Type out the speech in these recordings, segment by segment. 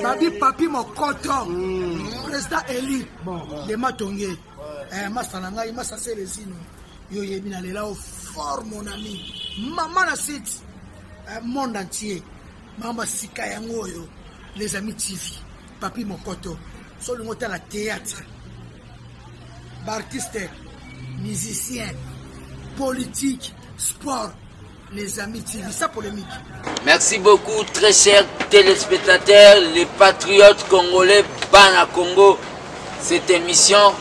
Babi papi mokoto. Président Eli. Les matongé. Masananga, Massa Célestino. Yo yebina lela au fort mon ami. Maman la site. Monde entier. Mama Sika Yangoyo. Les amis TV. Papi mokoto. Sur le moteur la théâtre. Artiste, musicien, politique, sport. Les amis TV, ça polémique. Merci beaucoup, très chers téléspectateurs, les patriotes congolais, Bana Congo. Cette émission,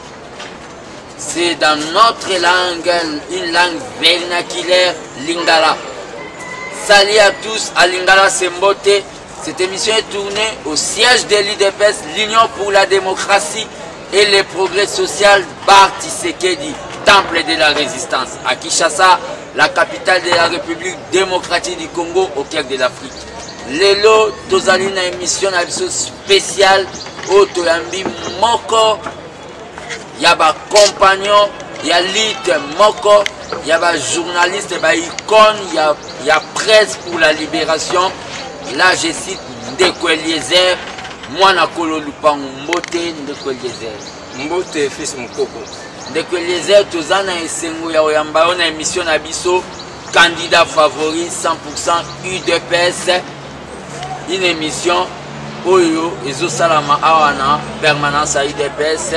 c'est dans notre langue, une langue vernaculaire, Lingala. Salut à tous, à Lingala Sembote. Cette émission est tournée au siège de l'UDPS, l'Union pour la démocratie et le progrès social, Bar Tshisekedi, temple de la résistance, à Kinshasa, la capitale de la République démocratique du Congo, au cœur de l'Afrique. Lelo, tozali na émission na biso spéciale, Otoyambi Moko, yaba compagnon, ya lit Moko, yaba journaliste, ba icône, ya presse pour la libération. Là, je cite Ndeko Eliezer, Mwana Kolo Lupango Mbote, Ndeko Eliezer. Mbote, fils Mokoko. Ndeko Eliezer, tozana esengo ya oyamba na émission na biso, candidat favori 100% UDPS. Une émission Oyo, Ezo Salama Awana, permanence à UDPS.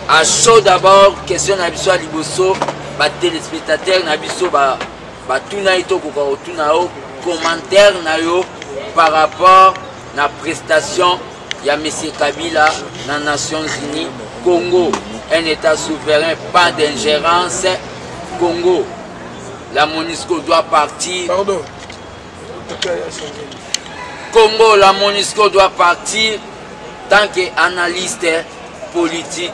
À chaud d'abord, question na biso à Liboso, ba téléspectateurs na biso, ba tuna ito kokao tuna o, commentaire na yo par rapport à la prestation de M. Kabila dans les Nations Unies. Congo, un État souverain, pas d'ingérence. Congo, la MONUSCO doit partir. Pardon. Congo, la MONUSCO doit partir. Tant qu'analyste politique,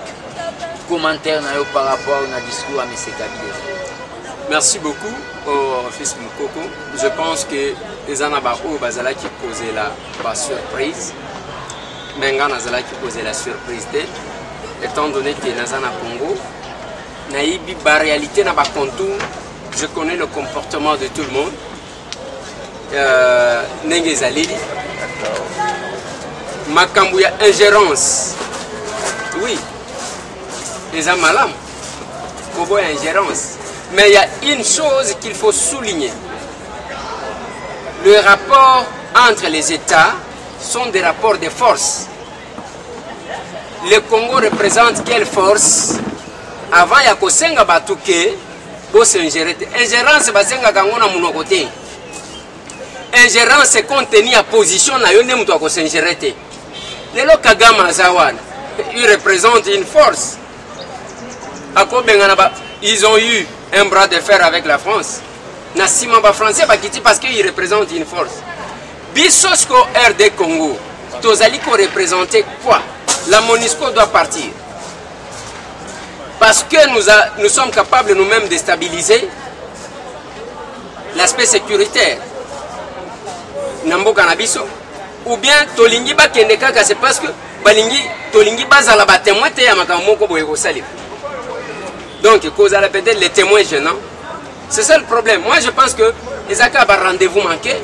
commentaire na yo par rapport au discours à M. Kabila. Merci beaucoup au fils Mokoko. Je pense que les Anabao Bazala qui posait la surprise, Mengan Azala qui posait la surprise d'elle, étant donné que Nazana Congo, Naïbi ba réalité n'a pas contour, je connais le comportement de tout le monde. Nengezalili, Makambouya ingérence, oui, les Amalam, Kobo ingérence. Mais il y a une chose qu'il faut souligner. Le rapport entre les États sont des rapports de force. Le Congo représente quelle force? Avant, il y a Kosenga Batouke, ingérence, Basenga Kangona Munokote. Ingérence, c'est contenir la position na yone muto ko s'ingérer. Le Kagama Zawan, il représente une force. Ils ont eu un bras de fer avec la France. Nassima ba français ba kiti parce qu'il représente une force. Bisosko RD Congo, Tozali ko représenter quoi? La MONUSCO doit partir. Parce que nous sommes capables nous-mêmes de stabiliser l'aspect sécuritaire. Nambo Kanabiso. Ou bien Tolingi ba kendeka, c'est parce que Balingi Tolingi bazala ba témoin te ya makamoko boyeko salim. Donc, cause à la peut-être les témoins gênants. C'est ça le problème. Moi, je pense que les accords ont rendez-vous manqué.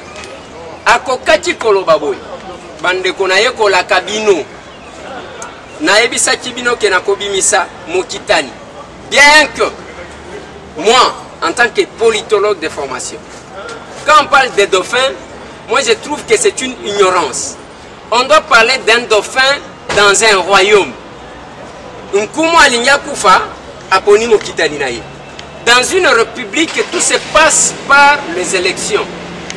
A kokati kolobaboy. Bande konaye kola kabino. Naebisa kibino ke na kobimisa mokitani. Bien que moi, en tant que politologue de formation, quand on parle des dauphins, moi je trouve que c'est une ignorance. On doit parler d'un dauphin dans un royaume. Nkumo alinya kufa. Dans une république, tout se passe par les élections.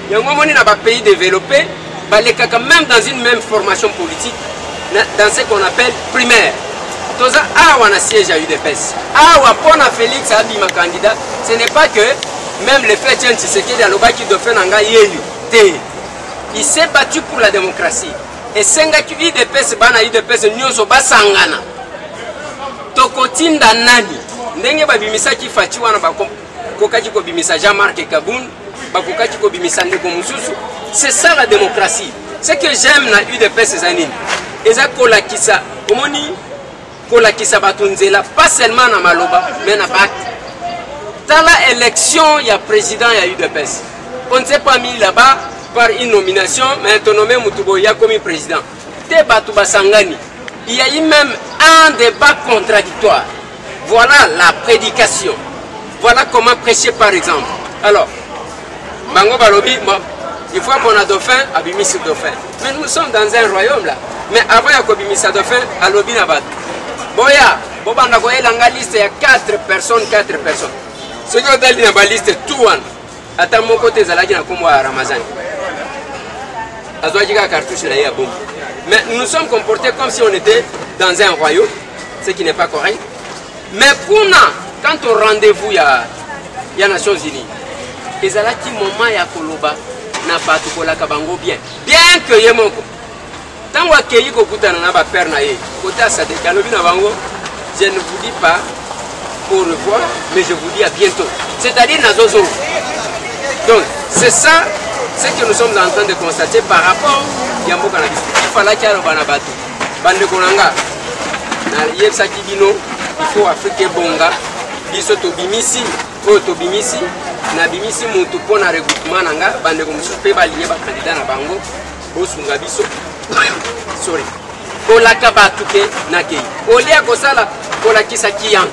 Il y a un pays développé, même dans une même formation politique, dans ce qu'on appelle primaire. On a siège à UDPS. On a Félix Abima candidat. Ce n'est pas que même le fait que Tshisekedi Aloba qui doit faire un yélu. Il s'est battu pour la démocratie. Et Senga qui UDPS, Bana UDPS, Nyonso Basangana. Tokotinda nani ndenge babimisa kifachi wana bakokaki ko bimisa Jean-Marc Kaboun bakokaki ko bimisa ndeko mususu. C'est ça la démocratie. Ce que j'aime na UDPS zanini eza kolakisa omoni kolakisa batunzela pas seulement na maloba mais na bakte. Dans la élection il y a président il y a UDPS. On ne s'est pas mis là-bas par une nomination, mais tu nommé Moutouboya comme président. Te Batouba Sangani. Il y a eu même un débat contradictoire. Voilà la prédication. Voilà comment prêcher par exemple. Alors, Bango Balobi, bon, il faut qu'on a dauphin, Abimis dauphin. Mais nous sommes dans un royaume là. Mais avant il y a Kobimisa dauphin, à Lobi Nabat. Boya, Bobanda Goye Langa liste, il y a 4 personnes. Ce qui est dans la liste, tout le monde. Attends, mon côté, Zalagi n'a comme à Ramazan. Azouadjiga cartouche là, il y a bon. Mais nous sommes comportés comme si on était dans un royaume, ce qui n'est pas correct. Mais pour nous, quand on rendez-vous, il y a Nations Unies. Et Zalaki moment ya koloba na batu kolaka bango bien que yemoko tango akeyi kokutana na ba père na ye kota sa de kalobi na bango je ne vous dis pas au revoir mais je vous dis à bientôt, c'est-à-dire nazozo. Donc c'est ça ce que nous sommes en train de constater par rapport ya mboka na biso. Il fallait qu'il y ait bana batu bande konanga na yebsa kibino il faut Afrique bonga biso to bimisi o to bimisi na bimisi mutu pona regroupement nanga bande ko musu pe balinye ba candidat na bango bosunga biso sorry kolaka batuke na kei olia kosala kolakisa kiyan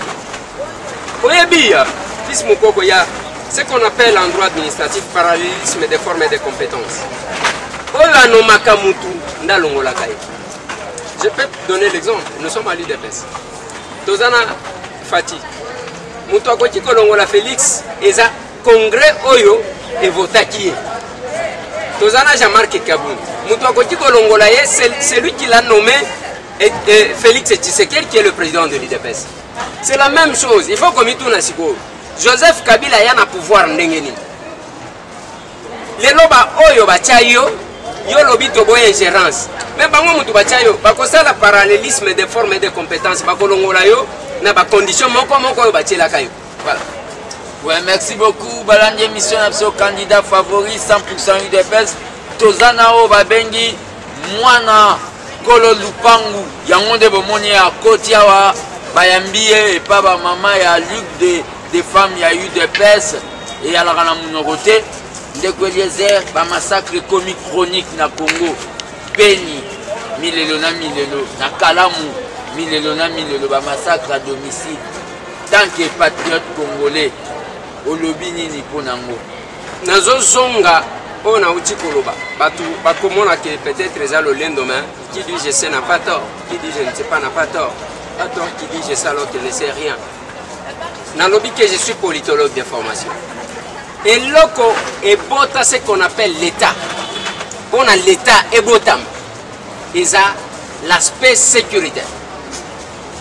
oyebia fils mukoko ya ce qu'on appelle en droit administratif parallélisme des formes et des compétences. Oyo nomaka mutu ndalongola kai. Je peux donner l'exemple, nous sommes à l'UDPS. Tozana Fati mutu akoti kolongola Félix eza congrès oyo et votaki. Tozana Jean-Marc Kaboun. Moutouakoti Kolongola, c'est lui qui l'a nommé Félix Tshisekedi qui est le président de l'UDPS. C'est la même chose. Il faut qu'on y tourne à Siko. Joseph Kabila y a un pouvoir ndengeni. Les loba oyo bachayo yo lobi tobo ingérence. Mais bango mutu bachayo bakosa la parallélisme des formes et des compétences bakolongola yo na ba condition moko yo bachela kayo. Voilà. Ouais, merci beaucoup. Balandi émission au candidat favori 100% UDPS. Tozana o babengi mwana Kolo Lupangu. Yangonde bomoni ya Kotiawa bayambie et pas ba maman ya Ligue des femmes ya UDPS et ya la kana munorote. Ndeko Eliezer ba massacre comique chronique na Congo. Beni milelo na Kalamu milelo ba massacre à domicile. Tant que patriote congolais olobi nini ponango nazo zonga ona uti koloba batu bakomona que peut-être ça le lendemain qui dit je sais n'a pas tort, qui dit je ne sais pas n'a pas tort, attends qui dit je sais alors qu'il ne sait rien. Nalobi que je suis politologue de formation et loko et bota ce qu'on appelle l'état. On a l'état et botam et ça l'aspect sécuritaire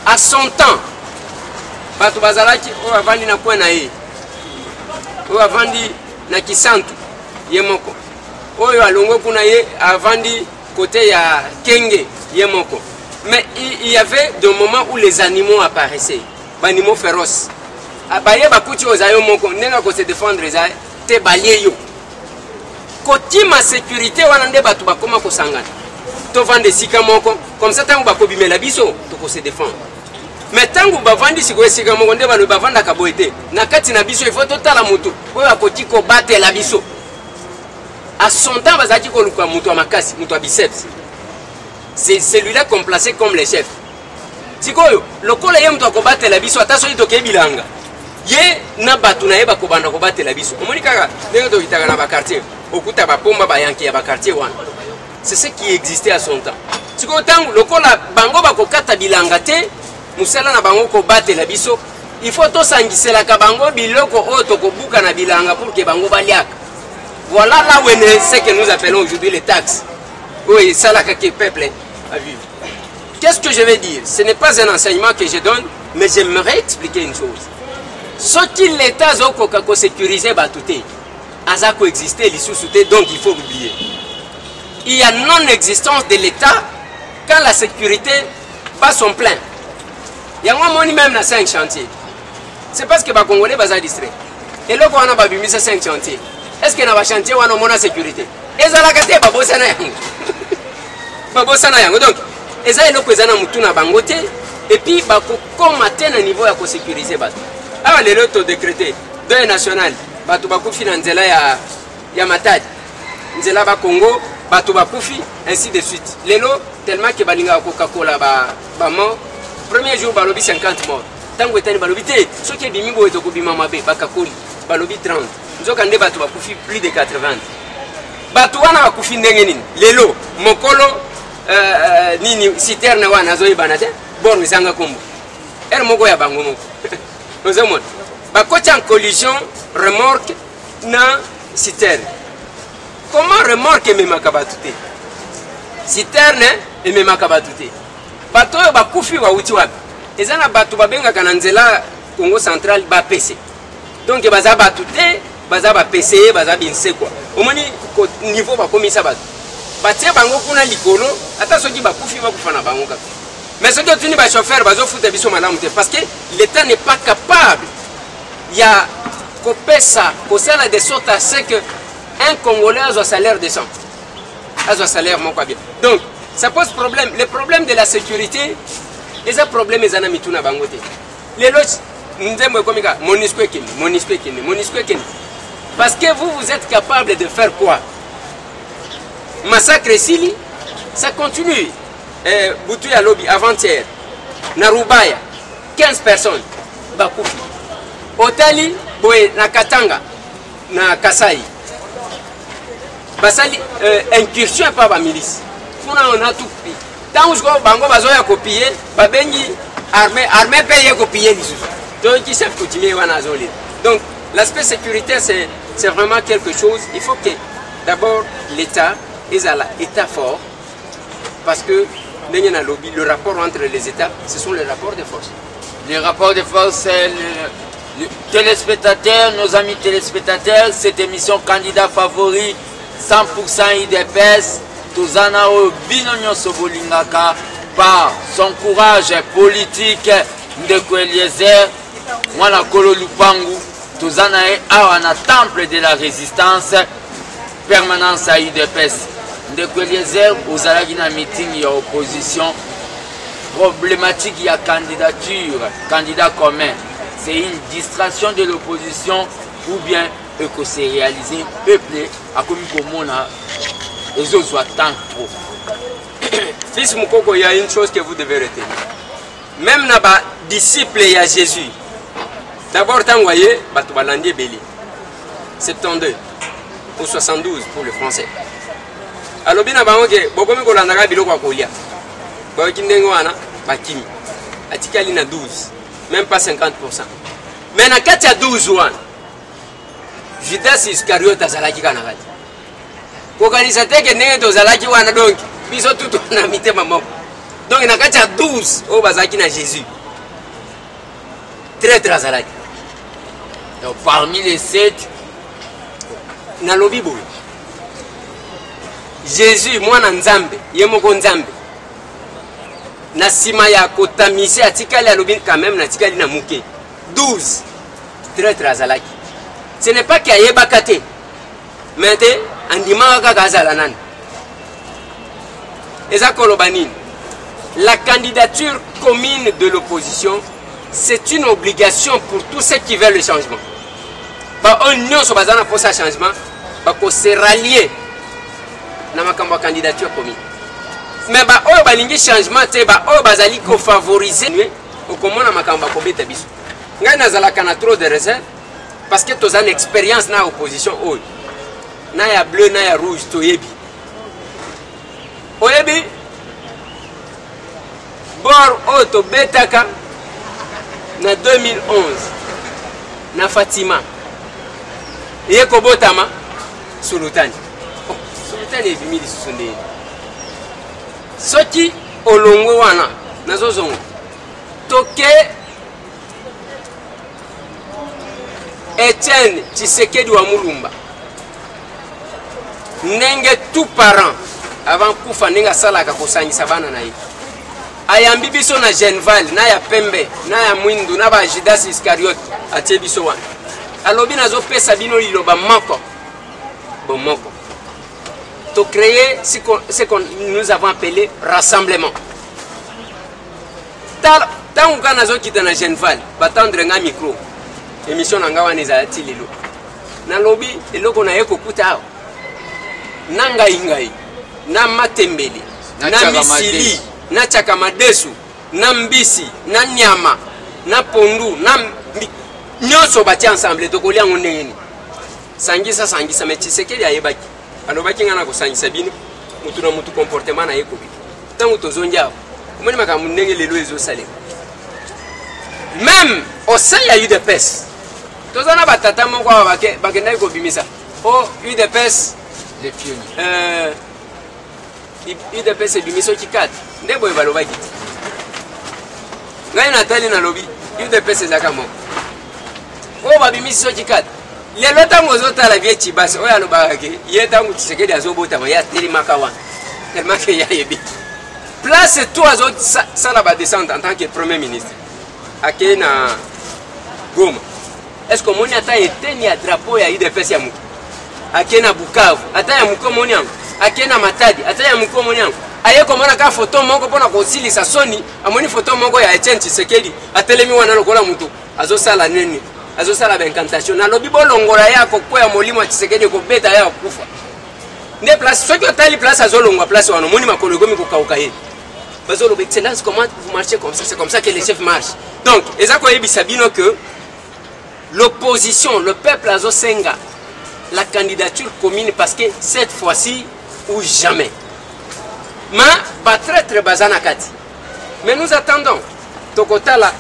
à son temps batu bazalaki o avandi na kwa na ye oyo avandi na Kisantu yemoko oyo alongo kuna ye avandi côté ya Kenge yemoko. Mais il y avait des moments où les animaux apparaissaient, les animaux féroces. Abaye bakuti ozayo moko nenga ko se défendre za te balye yo koti ma sécurité wana nde batu bakoma ko sangana to vendre sika moko comme ça tango bakobimela biso to ko se défendre. Mais tango bavandi siko sika moko nde balo bavanda kaboete na kati na biso il faut totala mutu oyo akoti ko batela biso à son temps bazaki ko luka mutu makasi mutu a biceps. C'est celui-là qu'on plaçait comme le chef. Sikoyo lokola ye mutu akobatela biso ataso itoke bilanga ye na batu na ye bakobanda kobatela biso omoni kaka ndenge tokitaka na bakartier okuta bapomba bayanki ya bakartier wana. C'est ce qui existait à son temps. Sikoyo tango lokola bango bakokata bilanga te musala na bango kobatela biso il faut tosangiselaka bango biloko oyo tokobuka na bilanga pour que bango baliaka. Voilà là où est ce que nous appelons aujourd'hui les taxes. Oui, ça là que le peuple a vu. Qu'est-ce que je vais dire? Ce n'est pas un enseignement que je donne, mais j'aimerais expliquer une chose. Ce qui l'État a sécurisé, a coexisté, donc il faut l'oublier. Il y a non-existence de l'État quand la sécurité bat son plein. Il y a un même dans 5 chantiers. C'est parce que les Congolais sont distraits. Et là, on a mis 5 chantiers. Est-ce qu'il y a un chantier où on a la sécurité? Et ça, la carte, donc, et ça, et puis, comment atteindre un niveau à sécuriser. Alors, les autres décrétés, deuil national, il y a Matad. nzela ba Congo bato bakufi ainsi de suite lelo tellement que balinga Coca-Cola ba mort premier jour balobi 50 morts tango etani balobi te soki ebimi boye tokobima mabe bakakoli balobi 30 nzoka nde bato bakufi plus de 80 bato wana bakufi ndenge nini lelo mokolo nini citerne wana azoyebana te bor ezanga kombo ere moko ya bango moko ozomona bakoti en collision remorque na citerne. Comment remorque ememaka bato te citerne ememaka bato te bato oyo bakufi bauti wapi eza na bato babengaka na nzela Congo central bapese donc baza bato te baza bapese baza binse kwa omoni niveau bakomisa bato batie bango kuna likolo ata soki bakufi bakufa na bango kaka mais soki otuni bachauffeur bazofuta biso malamu te parce que l'état n'est pas capable ya kopesa kosala de sorte à ce que un Congolais a un salaire décent, a un salaire mon bien. Donc, ça pose problème. Le problème de la sécurité, les problèmes des anamituna bangote. Les lots, nous avons comme ça, parce que vous êtes capable de faire quoi? Massacre Sili, ça continue. Boutou ya lobby avant-hier, Narubaya, 15 personnes, Bakoufi. Otali, Boé, na Katanga, na Kasai. Basali incursion pas ba milice. Kuna on a tout pris. Tant que bango bazoya copier, babengi armée paye copier les sous. Donc qui savent continuer wana zoli. Donc l'aspect sécuritaire c'est vraiment quelque chose, il faut que d'abord l'État est fort parce que le rapport entre les États, ce sont les rapports de force. Les rapports de force, c'est les téléspectateurs, nos amis téléspectateurs, cette émission candidat favori 100% IDPS, Tozana Binonyo Sobolingaka par son courage politique Ndeko Eliezer, Mwana Kolo Lupangu, Tozana Awana temple de la résistance, permanence à IDPS. Ndeko Eliezer, aux Alagina meeting, il y a opposition, problématique, il y a candidature, candidat commun. C'est une distraction de l'opposition ou bien que c'est réalisé, peuplé, à comme Komona, les autres attendent trop. Fils Moukoko, il y a une chose que vous devez retenir. Même dans les disciples, il y a Jésus. D'abord, vous voyez, Batubalandi Béli. 72 ou 72 pour le français. Alors, bien avant que Bokomi Kolandaka Bilo Kwakolia, Bokindengoana, Bakimi, Atikali na 12, même pas 50%. Mais na 4 à 12 ans. Judas Iscariot azalaki kanakati. Organisateur que n'est tozalaki wana donc biso tout na mitema moko. Donc na kati ya 12 o bazaki na Jésus. Très azalaki. Donc parmi les 7 na lobi boy. Jésus mwana nzambe, ye moko nzambe. Na sima ya kotamise atikali alobi quand même na tikali na muke. 12 très azalaki. Ce n'est pas qu'il y ait bakate, mais la candidature commune de l'opposition, c'est une obligation pour tous ceux qui veulent le changement. On se changement, on se rallier dans la candidature commune. Mais on changement, on favoriser au comment on a trop de réserves. Parce que tu as une expérience dans l'opposition. Il y a bleu, il y a rouge, tu Oyebi, bor auto betaka na 2011 na Fatima. Yeko botama Sulutani. Sulutani ebimi lisusundeni. Soki olongwe wana nazozongo. Toke Etienne Tshisekedi wa Mulumba. Nenge tout parent avant kufa ninga salaka kosangisa bana na ye. Ayambi biso na Genval, na ya Pembe, na ya Mwindu, na ba Judas Iscariot atie biso wana. Alobi nazo pesa bino liloba moko. Bon moko. To créer ce que nous avons appelé rassemblement. Tant qu'on a zo kita na Genval, batendre nga micro. Émission nanga wana ezalati lelo. Na lobi eloko na yeko kuta. na ngai na matembele na misili na chakamadesu na mbisi na nyama na pondu na nyonso batia ensemble tokolia ngo ndenge sangisa mais Tshisekedi ayebaki alobaki ngana ko sangisa bino mutu na mutu comportement na yekobi tango tozongia omoni makambo ndenge lelo ezosalema même au sein il y a eu des pèses tozana batata moko bakenda kobimisa UDPS les pionniers UDPS ebimiso kikati nde boye balobaki ngai natali na lobi UDPS ezaka moko oyo babimisi so kikati lelo ntango ozotala vie Chibasi oyo alobaka ke ye ntango Tshisekedi azobotama ye atelemaka wana tellement ke ye ayebi place to azosala badescente en tant que premier ministre akei na Goma. Est-ce que moni ata eteni ya drapeau ya UDPS ya muko akei na Bukavu ata ya muko moni yango akei na Matadi ata ya muko moni yango aye komona ka photo moko pona kosilisa soni amoni photo moko ya Etienne Tshisekedi atelemi wana lokola mutu azosala nini azosala incantation na lobi bolongola yako kwa ya molimo ya Tshisekedi ko beta ya kufa ne place soki otali place azolongwa place wana moni makolo gomi ko kauka ye bazolo excellence comment vous marchez comme ça c'est comme ça que les chefs marchent donc ezako yebisa bino que l'opposition le peuple azosenga la candidature commune parce que cette fois-ci ou jamais ma ba traître bazana kati mais nous attendons tokotala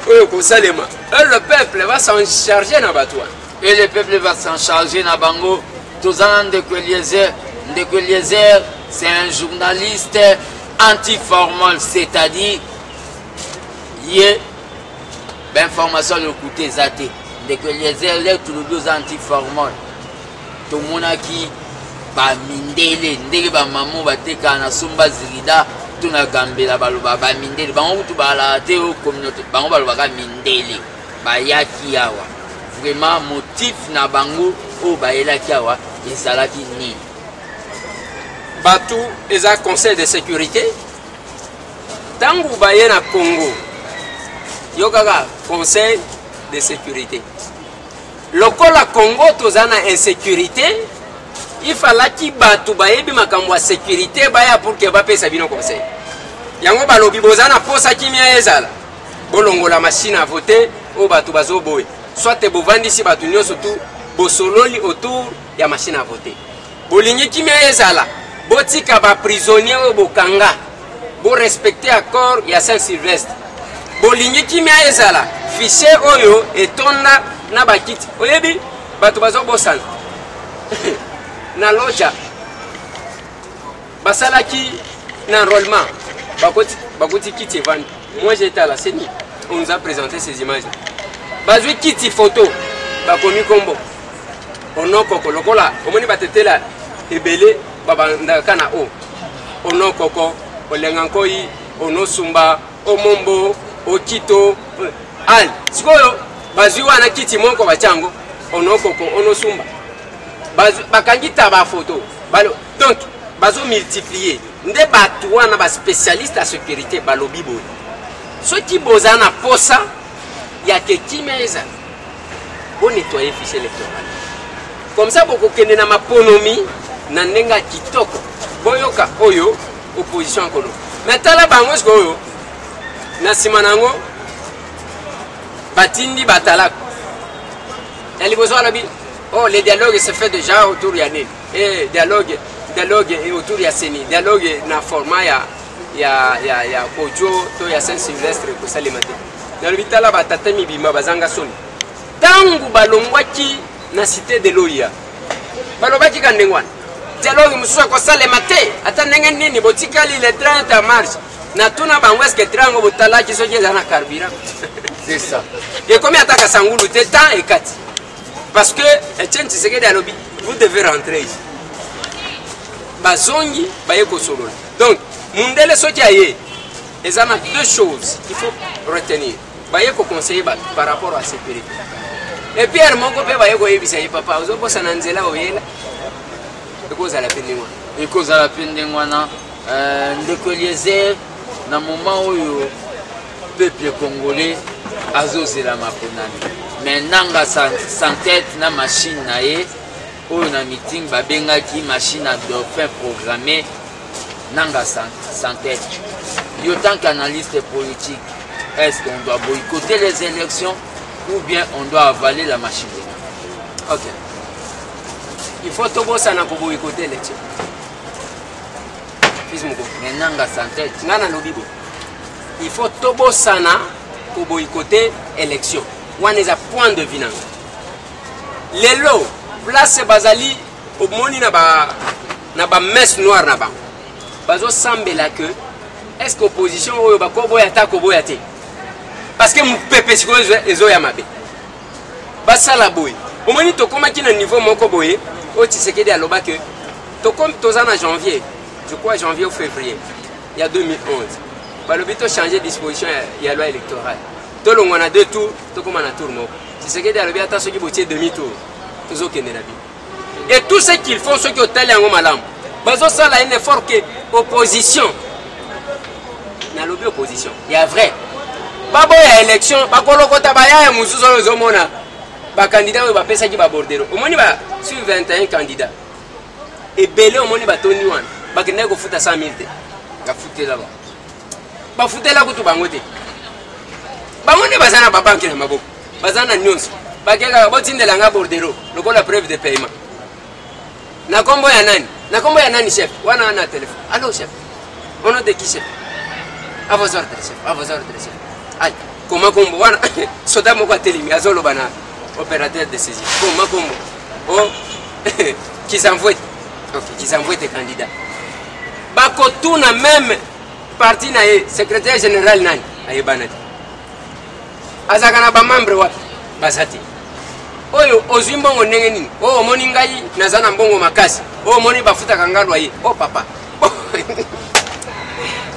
oyo kosalema le peuple va s'en charger na batwa et le peuple va s'en charger na bango tozana Ndeko Eliezer c'est un journaliste anti-formal c'est-à-dire yé ben formation le côté zate Ndeko Eliezer les tout le anti-formal tout monaki ba mindele ndenge ba maman bateka na somba zirida tuna gambela baloba ba mindele bango tu bala te o communauté bango baloba ka mindele ba yaki yawa vraiment motif na bango o ba elaki yawa ezalaki ni batu eza conseil de sécurité tangu baye na Congo yokaka conseil de sécurité lokola Congo tozana insécurité il fallait ki batu bayebi makambo ya sécurité baya pour que bapesa bino conseil yango balobi bozana posa kimia ezala bolongola machine à voter o batu bazoboye soit bovandisi batu nyonso tu bosololi autour ya machine à voter bolingi kimia ezala botika ba prisonnier o bokanga bo respecter accord ya Saint-Sylvestre bolingi kimia ezala fichier oyo etonda na bakiti oyebi batu bazobosana na loja basalaki na enrôlement bakoti kiti evandi moi j'étais à la CENI on nous a présenté ces images bazwi kiti photo bakomi kombo onokoko lokola omoni batetela ebele babandaka na o onokoko olengankoi onosumba omombo okito al sikoyo bazwi wana kiti moko bachango onokoko onosumba bakangita ba photo donc bazo multiplier nde batu wana ba spécialiste à sécurité balobi boy ceux qui bozana posa ya ke kimeza bo nettoyer fichier électoral comme ça boko kende na maponomi na ndenga kitoko boyoka oyo opposition kono metala bango oyo na simanango batindi batalako ali bozala bi oh, les dialogues se fait déjà autour ya nini et dialogue et autour ya CENI dialogue na format ya Kojo to ya Saint-Sylvestre ko salimate na bitala batata mibima bazanga soni tangu balongwaki na cité de Loya balobaki kandengwana dialogue mususa ko salimate ata ndenge nini botikali le 30 mars na tuna bango est-ce que trango botalaki soki ezana carburant c'est ça et combien ataka sangulu te temps et 4 parce que Etienne Tshisekedi a lobby, vous devez rentrer ici. Bazongi, bayeko solo. Donc, mundele soki aye, il y a deux choses qu'il faut retenir. Bayeko conseiller par rapport à la sécurité. Et puis, il y a bayeko yebisa papa, vous avez posé nanzela oyela. Because à la peine de moi. Because à la peine de moi, Ndeko Eliezer, na moment où le peuple congolais a zosé la maponani. Mais nanga sans tête na machine na ye oyo na meeting babengaki machine à dauphin programmée nanga santé. Yo tant qu'analyste politique, est-ce qu'on doit boycotter les élections ou bien on doit avaler la machine? Ok. Il faut tout ça pour boycotter l'élection. Mais nanga santé. Nana lobibo. Il faut tout ça pour boycotter l'élection. On est à point de vue. Les lots, place Bazali, au moni na ba messe noire na ba. Bazo semble là que est-ce que l'opposition oyo ba ko boyata ko boyate. Parce que mon pépé siko ezo ya mabe. Ba sala boy. Au moni to koma ki na niveau moko boye, o Tshisekedi aloba que to comme toza na janvier, je crois janvier ou février, il y a 2011. Ba lobito changer disposition ya loi électorale. To longo na 2 tours, to koma na tour moko. Tshisekedi alobi ata soki botie demi-tour. Tozo kende na bi. Et tout ce qu'ils font, ceux qui ont tel yango malam. Bazo sala un effort que opposition. Na lobby opposition. Il y a vrai. Babo ya élection, bakolokota baya ya mususu ozo mona. Ba candidat ba pesa ki ba bordero. Omoni ba sur 21 candidats. Et belé omoni ba toni wan. Ba kende ko futa 100 000 te. Ka futé là-bas. Ba futé là ko to bango te. Bango bazana ba banki na maboko. Bazana nyonso. Bakeka botindela nga bordero. Lokola preuve de paiement. Na kombo ya nani? Na kombo ya nani chef? Wana na téléphone. Allô chef. On a de qui chef? À vos ordres chef. À vos ordres chef. Aïe. Comment kombo wana? Soda moko atelimi azolo bana opérateur de saisie. Comment kombo? Oh qui s'envoie. OK, qui s'envoie des candidats. Bakotuna même parti na secrétaire général nani? Aye banati. Azakana ba membre wa basati. Oyo ozwi mbongo ndenge nini? Oh omoni ngai nazana mbongo makasi. Oh omoni bafuta kangalwa ye. Oh papa.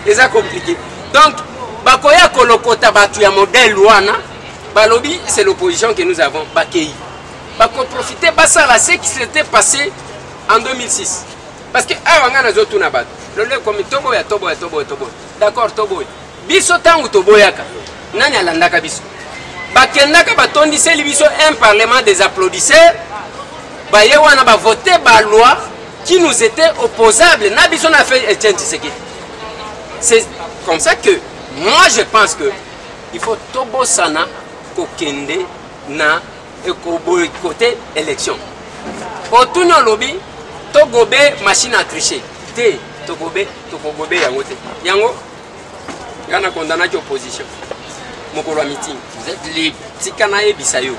C'est compliqué. Donc bakoya kolokota batu ya modèle wana balobi c'est l'opposition que nous avons bakei. Bako profiter basala ce qui s'était passé en 2006. Parce que awanga nazo tuna batu. Lolo comme tobo ya. D'accord tobo. Biso tangu toboyaka. Nani alandaka biso? Bakendaka batondiseli biso un parlement des applaudisseurs. Baye wana ba voter ba loi qui nous était opposable. Na biso na fait Etienne Tshisekedi. C'est comme ça que moi je pense que il faut tobo sana kokende na eko boycotter élection. Otunyo lobi togobe machine à tricher. Te togobe yango te. Yango ngana condamna ki opposition. Mokolo meeting. Vous êtes libre. Tikana ebisa yo.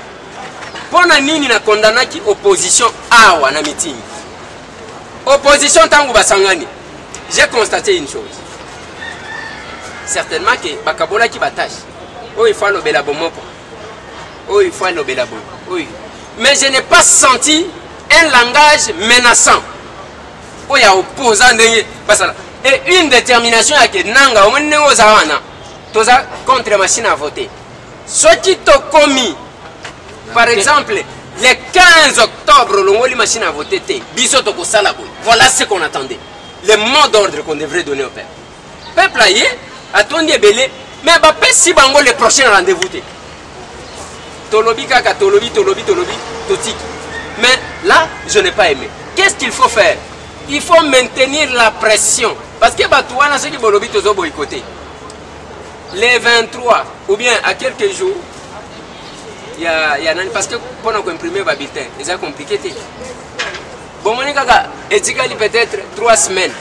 Pona nini na condamna ki opposition awa na meeting. Opposition tangu basangani. J'ai constaté une chose. Certainement que bakabola ki batache. Oh il faut le belabomoko. Oh il faut le belabo. Oui. Mais je n'ai pas senti un langage menaçant. Oh ya opposant ndenge basala. Et une détermination à que nanga omone ozawana. Toza contre machine à voter. Ce qui t'a commis, par exemple, le 15 octobre, l'ongoli machine à voter, bisoto salaboy. Voilà ce qu'on attendait. Le mot d'ordre qu'on devrait donner au peuple. Peuple aïe, attendu belé, mais si bango le prochain rendez-vous. Tolobi kaka, tolobi, totiki. Mais là, je n'ai pas aimé. Qu'est-ce qu'il faut faire? Il faut maintenir la pression. Parce que Batouana, ceux qui bolobi tozo boycotter. Les 23 ou bien à quelques jours, il y a parce que pour nous imprimer le bulletin, c'est compliqué. Bon, on a peut-être 3 semaines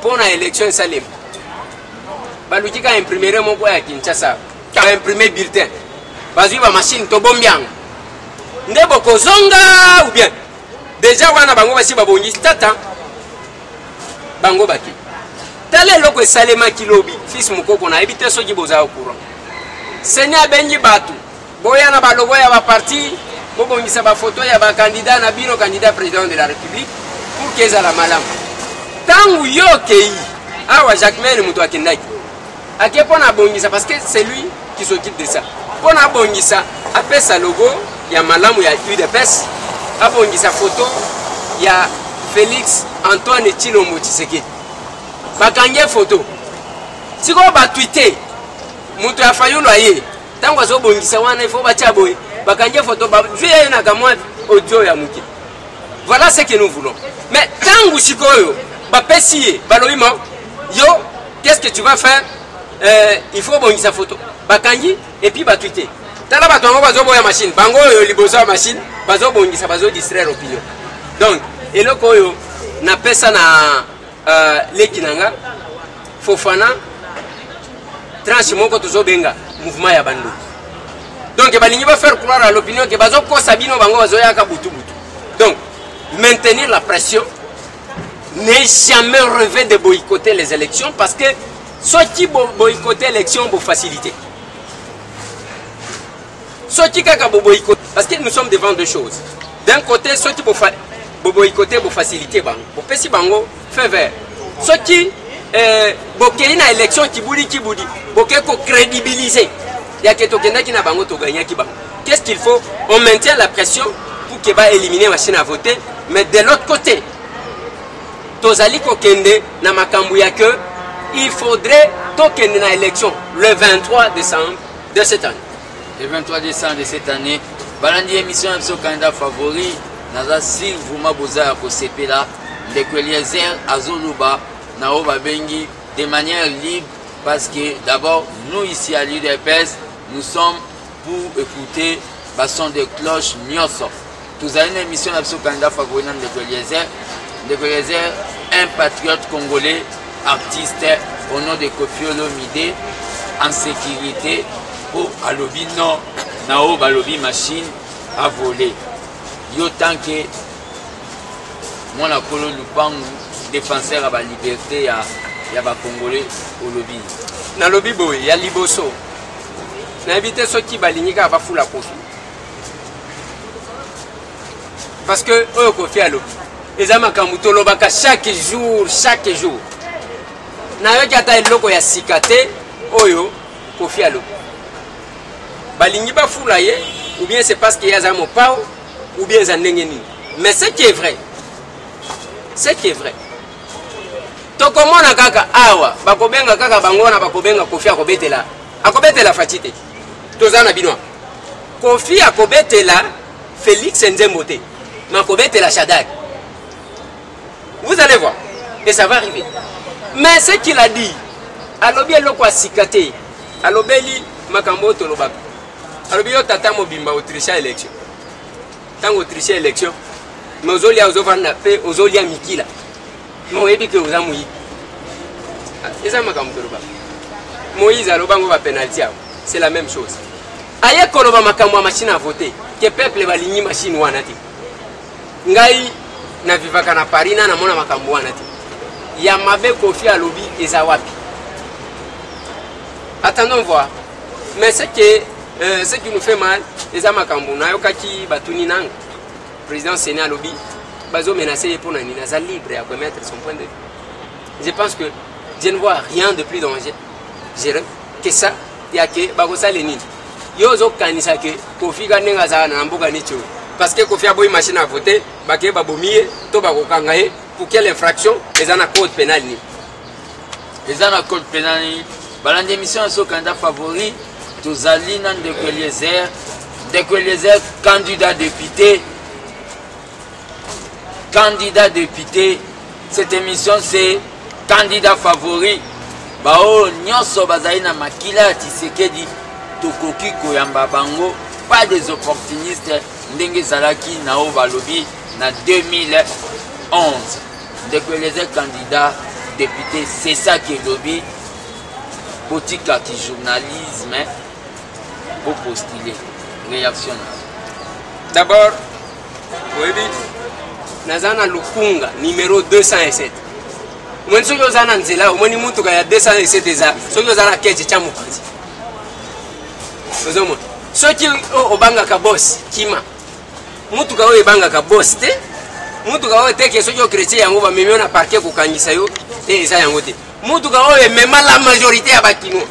pour l'élection Salim. Balouti a imprimé mon boy à Kinshasa, qui a imprimé le bulletin. Bazoui ma machine to bombiang. Ndebo kozonga ou bien déjà wana bango basi babongi tata bango baki. Tale loko salema kilobi fils mukoko na ebite soki boza au courant. Seigneur benji batu. Boya na balogo ya ba parti, bobongisa ba photo ya ba candidat na bino candidat président de la République pour keza la malam. Tangu yo kei awa Jacquemaine muto akendaki. Akepona bongisa parce que c'est lui qui s'occupe de ça. Pona bongisa apé sa logo ya malamu ya UDPS, abongisa photo ya Félix Antoine Tshilombo Tshisekedi. Bakange photo. Siko ba tweeter muto ya Fayulu aye. Tango zo bongisa wana il faut batia boy. Bakange photo ba juye na kamwa audio ya muki. Voilà ce que nous voulons. Mais tant que sikoyo, bapesi, baloïma, yo, qu'est-ce que tu vas faire? Il faut bonner sa photo. Bakangi et puis batwite. Tala batongo bazo boya machine. Bango yo liboso machine, bazo bongi sa bazo distraire opinion. Donc, eloko yo na pesa na lekinanga Fofana tranche moko tozo benga mouvement ya bando. Donc balingi va faire croire à l'opinion que bazo ko sabino bango bazo yaka butu butu. Donc maintenir la pression, ne jamais rêver de boycotter les élections parce que ceux qui boycottent les élections vont faciliter. Ceux qui boycottent, parce que nous sommes devant deux choses. D'un côté, ceux qui boycotter vont faciliter, pour pési bango, fait vert. Ceux qui boycottent une élection qui boudi, boycottent crédibiliser. Il y a quelqu'un qui n'a pas gagné. Qu'est-ce qu'il faut? On maintient la pression pour qu'il va éliminer la machine à voter, mais de l'autre côté, tozali kokende na makambu ya que il faudrait tokende na élection le 23 décembre de cette année. Le 23 décembre de cette année, balandi émission de ce candidat favori, naza si vous boza ko sepela de Eliezer Azoluba naoba bengi de manière libre parce que d'abord nous ici à l'UDPS nous sommes pour écouter basson de cloche nyoso. Nous avons une émission de ce candidat favori de Eliezer, un patriote congolais, artiste au nom de Kofi Olomide, en sécurité pour alobi non, nao balobi machine à voler. Yo tant que mon akolo lupangu défenseur à la liberté ya ba congolais au lobby. Na lobby boy ya liboso. Na éviter ceux qui balinika ba fula Kofi. Parce que oyo Kofi alo. Ezama kamutolo baka chaque jour. Na yo kata eloko ya sikate oyo Kofi alo. Balingi ba fula ye ou bien c'est parce qu'il y a zamo pao ou bien zanengeni. Mais ce qui est vrai. Tokomona kaka awa bakobenga kaka bangona bakobenga Kofi akobetela. Akobetela fatite. Tozana binoa. Kofi akobetela Félix Nzembote. Makobetela Shadak. Vous allez voir. Et ça va arriver. Mais ce qu'il a dit, alobi eloko asikate, alobeli makambo tolobaka. Alobi yo tata mobimba Autrichia élection. Tango Autrichia élection, mais ozolia ozovanda pe ozolia mikila. Moyebi ke ozamuyi. Eza makambo tolobaka. Moïse alobango ba penalty. C'est la même chose. Aye koloba makambo machine à voter, que peuple balingi machine wana ti. Ngai na vivaka na Paris na mona makambo wana ti. Ya mabe Kofi alobi eza wapi. Attendons voir. Mais ce qui nous fait mal, eza makambo na yokaki batuni nang. Président Sénat alobi bazo menacer pour nani naza libre à commettre son point de vue. Je pense que je ne vois rien de plus dangereux que ça. Ya ke bakosa lenini. Yo zo kanisa ke Kofi ganenga za na mboka nicho. Parce que Kofi a boy machine à voter, bake babomie, to bakokangaye pour quelle infraction les en a code pénal ni. Les en a code pénal ni. Balandi émission à ce candidat favori, Tozali nan de Eliezer, candidat député. Cette émission c'est candidat favori. Bao nyonso bazali na makila Tshisekedi tokoki koyamba bango, pas des opportunistes ndenge zalaki na o balobi na 2011. Dès que les candidats députés, c'est ça qui est lobby politique qui journalisme pour postuler réaction. D'abord, oui, nazana lukunga numéro 207. Mwen soki ozana nzela omoni mutuka ya 207 eza soki ozana keche cha mupanzi ozomo soki obangaka boss kima mutuka oyo ebangaka boss te mutuka oyo teke soki okretie yango bamemi na parquet kokangisa yo te eza yango te mutuka oyo emema la majorité ya bakino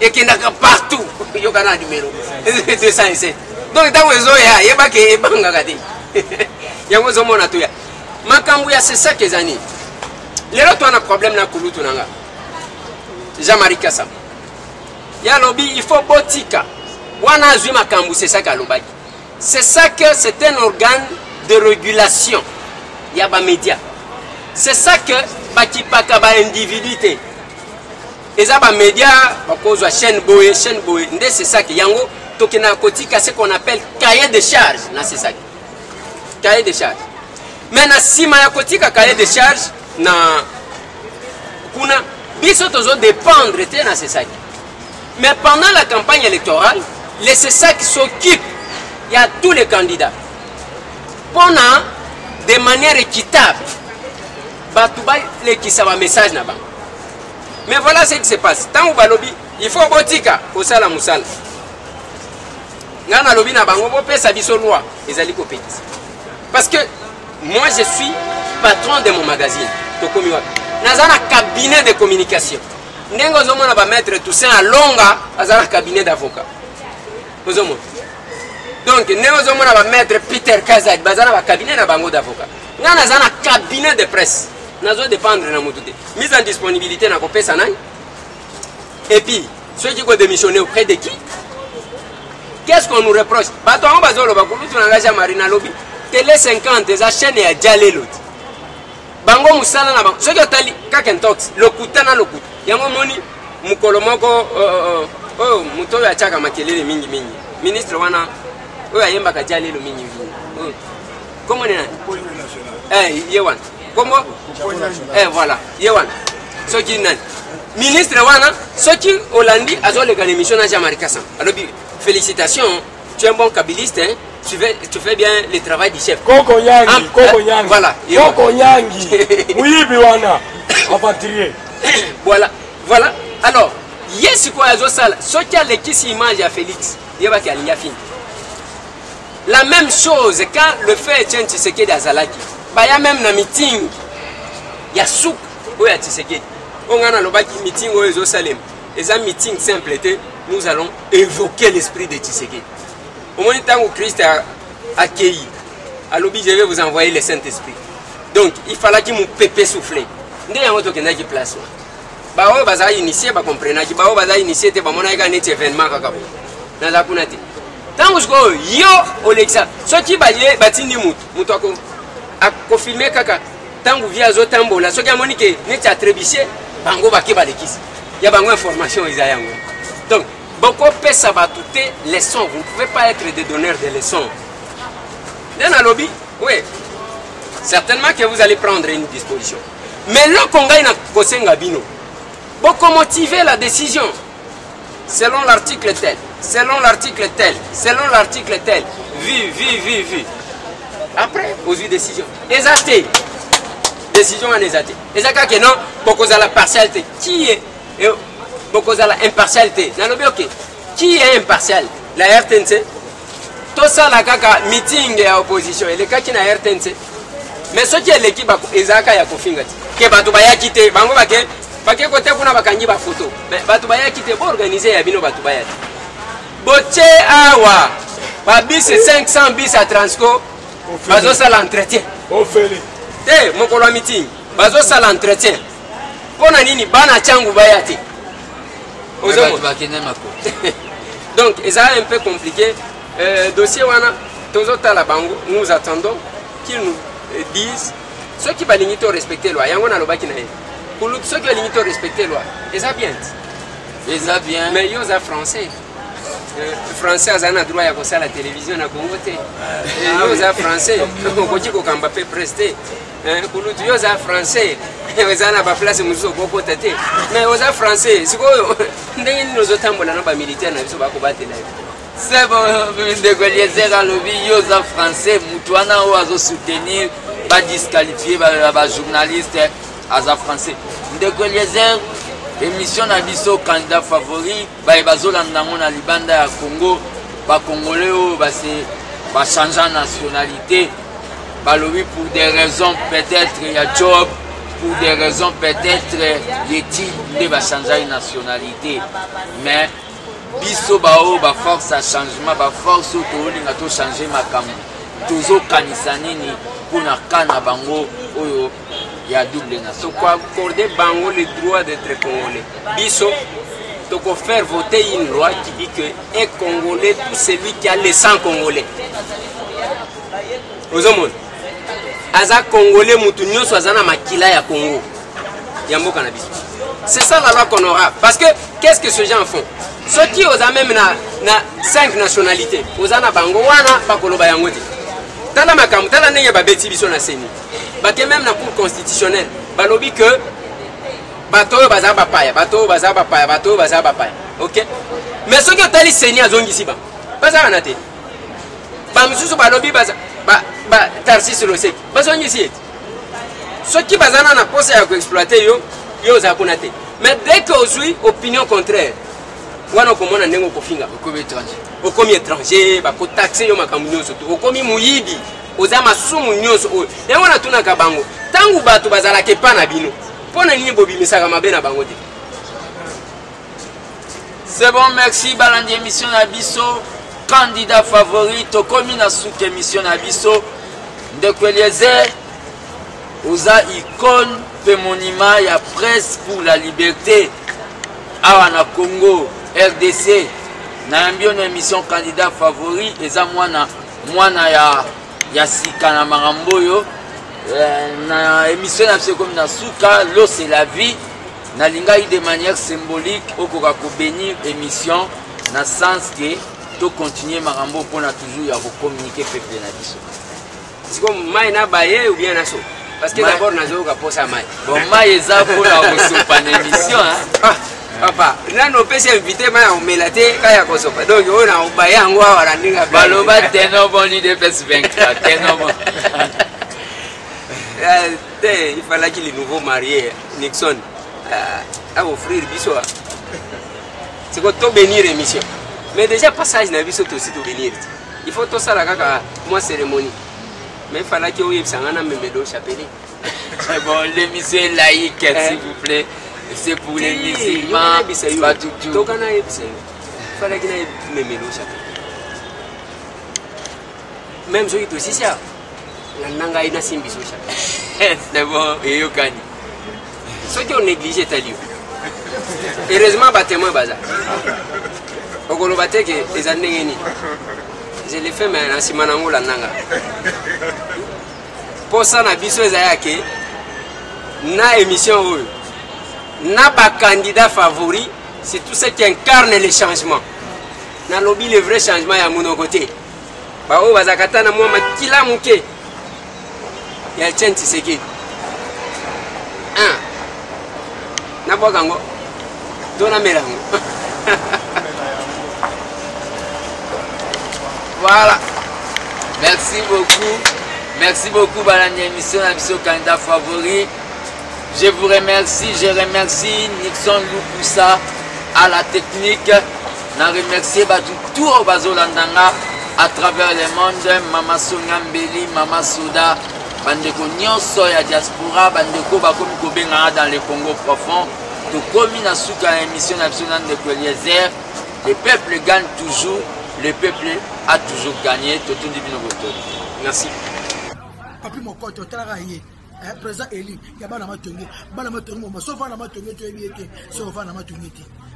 ekendaka partout yokana numéro 207 donc ntango ezoya yebake ebangaka te yango ozomona toya makambo ya c'est ça kezani. Les autres ont un problème dans le Kouloutounanga. Jean-Marie Kassam. Ya lobby, il faut botika. C'est ça que c'est un organe de régulation. il y a des médias. C'est ça que bakipaka ba individuité. Et ça ba médias, ba cause chaîne boye. C'est ça que yango tokena kotika ce qu'on appelle cahier de charge. Là c'est ça. Cahier de charge. Mais na sima ya kotika cahier de charge na kuna biso tozo dépendre te na c'est ça. Mais pendant la campagne électorale, les CESAC qui s'occupent, il y a tous les candidats. Pendant de manière équitable, qui ça va message là-bas. Mais voilà ce qui se passe. Tant au balobi, il faut botika au sala musala. Ngana lobi na bango bo pesa biso loi ezali ko petit. Parce que moi je suis patron de mon magazine. Tokomi wapi. Nazana cabinet de communication. Ndengo zomo na ba maître Toussaint Alonga azana cabinet d'avocat. Ozomo. Donc ndengo zomo na ba maître Peter Kazad bazana ba cabinet na bango d'avocat. Ngana zana cabinet de presse. Nazo dépendre na mututé. Mise en disponibilité na kopesa nani? Et puis ceux qui ont démissionné auprès de qui? Qu'est-ce qu'on nous reproche? Bato on bazolo ba kulutu na ngaja Marina Lobby. Télé 50 eza chaîne ya Jalelo. Bango musala na bango. Ceux qui otali kakentox lokutana lokuta. Yango moni mukolo moko mutoyo achaka makelele mingi. Ministre wana oyo ayemba ka Jalelo mingi. Comment on est? Yewan. Comment? Voilà. Yewan. Ce qui est ministre wana, ce qui Hollandi a joué les émissions à Jean-Marie Sam. Alors félicitations, tu es un bon kabiliste, hein? Tu fais bien le travail du chef. Koko Yangi, Koko Yangi. Voilà. Koko Yangi. Oui, Biwana. Aventurier. Voilà. Alors, yes quoi azo sala. Ce qui a l'équipe image à Félix, il va qu'il y a fini. La même chose quand le fait tient Tshisekedi à Zalaki. Bah, il y a même un meeting. Il y a souk. Oui, à Tshisekedi. On a un meeting au Jérusalem. Et un meeting simple était, nous allons évoquer l'esprit de Tshisekedi. Au moment où Christ a accueilli, à l'objet, je vais vous envoyer le Saint-Esprit. Donc, il fallait qu'il me pépé souffler. Il y a un autre qui place. Bah, on va initier, bah, comprenez, bah, on va initier, bah, on a gagné cet événement, dans la Kunati. Tant que yo, Olexa, ce qui va y batini moutako, a confirmé kaka, tant que via Zotambo, la ce qui a moniqué, n'est pas trébiché, bango baki balekis. Il y a bango information, Isaïango. Donc, beaucoup de ça va toutes les leçons. Vous ne pouvez pas être des donneurs de leçons. Dans le lobby, oui. Certainement que vous allez prendre une disposition. Mais là, qu'on gagne à Kosengabino, beaucoup motiver la décision. Selon l'article tel, selon l'article tel, selon l'article tel. Vu. Après, aux décisions. Exaté. Décision en exaté. Exaté que non, beaucoup de la partialité. Qui est beaucoup de la impartialité. Qui est impartial? La RTNC. Tout ça, la kaka meeting et opposition. Et les cas qui n'a RTNC. Mais ce qui est l'équipe, Ezaka ya kofinga. Que Batubaya quitte, Bango Bake, Bake côté pour na bakangi ba photo. Mais Batubaya quitte pour organiser ya bino Batubaya. Boche awa. Ba bis 500 bis à Transco. Bazo ça l'entretien. Ofeli. Mon colo meeting. Bazo ça l'entretien. Pona nini bana changu bayati. Donc, c'est un peu compliqué. Dossier wana, nous attendons qu'ils nous disent ceux qui vont respecter la loi. Ceux qui vont respecter la loi, ils ont bien. Mais ils sont français. Les Français ont le droit à la télévision à Congo. Ils sont français. Ils ont presté. Ils sont français. Ils ont la place mais aux français, c'est quoi nous autres militaires c'est bon, de lobby, aux français, Moutouana ou à soutenir, pas disqualifier les journalistes à français. De émission à biso candidat favori, na Libanda à Congo, Congolais va changer de nationalité, pour des raisons peut-être il y a job. Pour des raisons peut-être l'éthique va changer de nationalité. Mais biso bao ba force à changement, ba force autolinga to changer makambo. Tozo kanisanini pour na kana bango oyo ya double nation. Quoi accorder bango le droit d'être congolais. Biso toko faire voter une loi qui dit que un Congolais tout celui qui a le sang congolais. Aux hommes. aza congolais mutu nyonso aza na makila ya Congo ya mboka na biso. C'est ça la loi qu'on aura. Parce que qu'est-ce que ces gens font? Ceux qui osent même na 5 nationalités, osent na bango wana bakoloba yango te. Tala makambo, tala ndenge babeti biso na seni. Bake même na cour constitutionnelle, balobi que bato baza bapaya, bato baza bapaya, bato baza bapaya. OK? Mais ceux qui ont seni azongisi ba. Baza na te. Ba misusu balobi baza ba Tarsis Loseki. Bazongisi eti. Ceux qui bazana na posa ya ko exploiter yo za kuna te. Mais dès que ozui opinion contraire, wana komona ndengo kofinga okomi étranger bako taxer yo makambo nyonso to okomi muyibi oza masumu nyonso oyo yango natunaka bango tangu bato bazalaka epa na bino mpona nini bobimisaka mabe na bango te. C'est bon, merci balandi émission na biso candidat favori tokomi na suka émission na biso ndeko Eliezer oza icône pe monument ya presse pour la liberté awa na Congo RDC na mbiono émission candidat favori eza mwana ya sika na maramboyo na émission na biso comme na suka l'eau c'est la vie na lingai de manière symbolique okoka ko bénir émission na sens que to continuer marambo pour na toujours ya ko communiquer peuple na biso. Siko mai na baye ou bien na so parce que d'abord nazo ka posa mai. Bon mai eza pour la resopa na émission hein. Papa, nano pese invité ma omelate kaya kosopa. Donc on a obaye yango awara ndinga baloba teno boni de pes 24 teno bon. Il fallait qu'il est nouveau marié Nixon à offrir biso. C'est quoi to bénir émission. Mais déjà passage na biso to aussi to bénir. Il faut to ça la kaka moi cérémonie. Mais il fallait que oui sangana memelo chapelet. Bon l'émission est laïque s'il vous plaît. C'est pour les musulmans, pas tout. Même ceux qui aussi ça. C'est bon, et Yokani. Ceux qui ont négligé ta lieu. Heureusement, bâtiment bazar. Au Golobate, les années, je l'ai fait, mais en Simanango, la Nanga. Pour ça, na biso ezayake na émission. N'a pas candidat favori, c'est tout ce qui incarne les changements. Na lobby le vrai changement ya mon côté. Ba o bazakata na moi makila muke. Ya chenti seki. Na bokango. Dona melango. Voilà. Merci beaucoup balandi émission na biso candidat favori. Je vous remercie, je remercie Nixon Lupusa à la technique. Je remercie tout au Bazolandanga à travers le monde. Mama Songambeli, Mama Soda, Bandeko Nyonso ya diaspora, Bandeko Bakomi Kobenga dans le Congo profond. Tout comme na souka émission nationale de Eliezer, le peuple gagne toujours, le peuple a toujours gagné. Tout divino voto. Merci. Papi Mokoto, Taraye. Président Eli, il y a bana matongi, moi, sauf bana matongi, tu es bien, sauf bana matongi,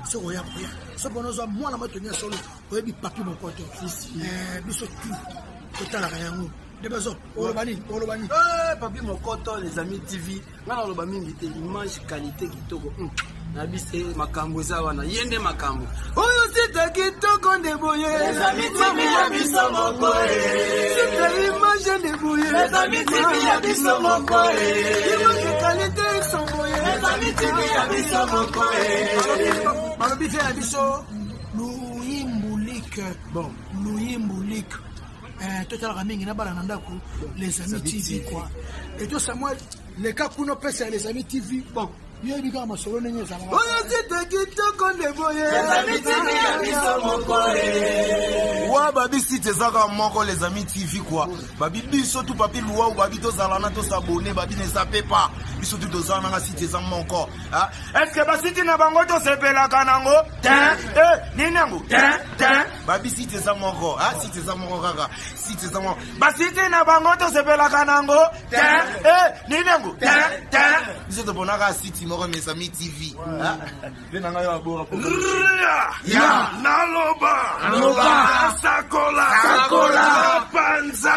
sauf oya oya, sauf bonozo moi la matongi solo, oya bi papi mon pote, biso tout, total la rien. Des besoins, olobani. Papi mon pote, les amis TV, on a l'obami invité, image qualité qui togo. Nabise makambo za wana yende makambo oyo sita kitoko ndeboye les amis TV ya biso moko sita image ndeboye les amis TV ya biso moko image qualité somboye les amis TV ya biso moko malobite ya biso Louimbulik bon Louimbulik total ramingi na bala ndako les amis TV quoi et tout Samuel les cas kuno pesa les amis TV bon yo bika masolo nenge za mama oyo tete kitoko ndeboye les amis TV ya biso moko wa babi site zaka moko les amis TV quoi babi biso tout papi luwa babi to zalana to s'abonner babi ne sape pas biso tout dozana na site za moko ah est-ce que ba site na bango to sepela kanango ninango babi site za moko ah site za moko kaka site za moko ba site na bango to sepela kanango ninango biso to bonaka site moko mes amis TV ah benanga yo abora pour ya naloba sakola panza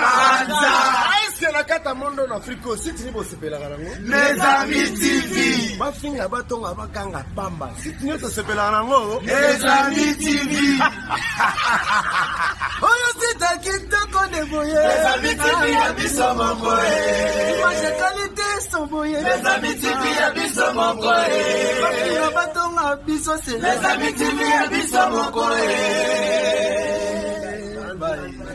eske na kata mondo na Afrique site ni bosepelaka nango Les Amis TV. bafinga batonga bakanga pamba site ni tosepelaka nango Les Amis TV. oyo site kitoko nde boye Les Amis TV ya biso moko image qualité son boye Les Amis TV ya biso moko bafinga batonga biso se Les Amis TV ya biso moko